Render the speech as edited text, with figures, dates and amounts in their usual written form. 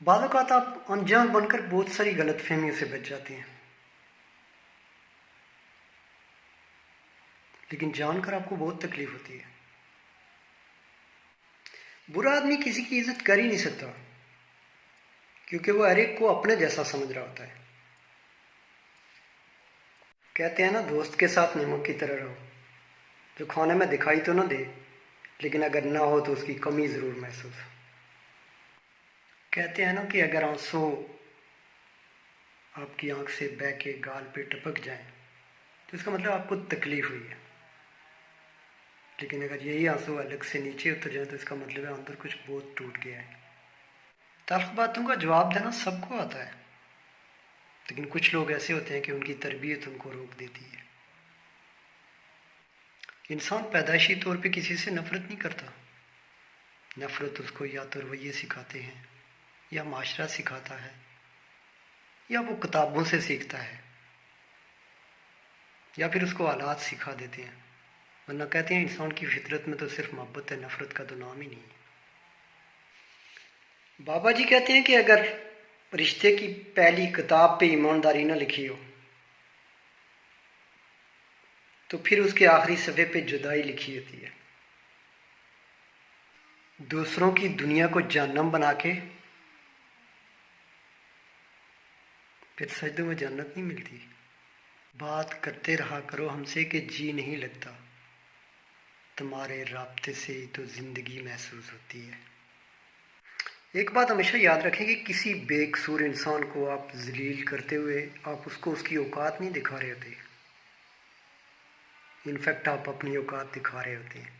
बाल औक़ात आप अनजान बनकर बहुत सारी गलतफहमियों से बच जाते हैं, लेकिन जानकर आपको बहुत तकलीफ होती है। बुरा आदमी किसी की इज्जत कर ही नहीं सकता, क्योंकि वो हर एक को अपने जैसा समझ रहा होता है। कहते हैं ना, दोस्त के साथ नमक की तरह रहो, जो खाने में दिखाई तो ना दे, लेकिन अगर ना हो तो उसकी कमी ज़रूर महसूस हो। कहते हैं ना कि अगर आंसू आपकी आंख से बह के गाल पे टपक जाए तो इसका मतलब आपको तकलीफ हुई है, लेकिन अगर यही आंसू अलग से नीचे उतर जाए तो इसका मतलब है अंदर कुछ बहुत टूट गया है। तल्ख बातों का जवाब देना सबको आता है, लेकिन कुछ लोग ऐसे होते हैं कि उनकी तरबियत उनको रोक देती है। इंसान पैदाइशी तौर पे किसी से नफ़रत नहीं करता। नफ़रत उसको या तो रवैये सिखाते हैं, या माशरा सिखाता है, या वो किताबों से सीखता है, या फिर उसको हालात सिखा देते हैं। वरना कहते हैं इंसान की फितरत में तो सिर्फ मोहब्बत है, नफ़रत का तो नाम ही नहीं है। बाबा जी कहते हैं कि अगर रिश्ते की पहली किताब पे ईमानदारी न लिखी हो तो फिर उसके आखिरी सफ़े पे जुदाई लिखी होती है। दूसरों की दुनिया को जहन्नम बना के फिर सजदों में जन्नत नहीं मिलती। बात करते रहा करो हमसे कि जी नहीं लगता, तुम्हारे राब्ते से ही तो ज़िंदगी महसूस होती है। एक बात हमेशा याद रखें कि किसी बेकसूर इंसान को आप जलील करते हुए आप उसको उसकी औकात नहीं दिखा रहे होते, इनफैक्ट आप अपनी औकात दिखा रहे होते हैं।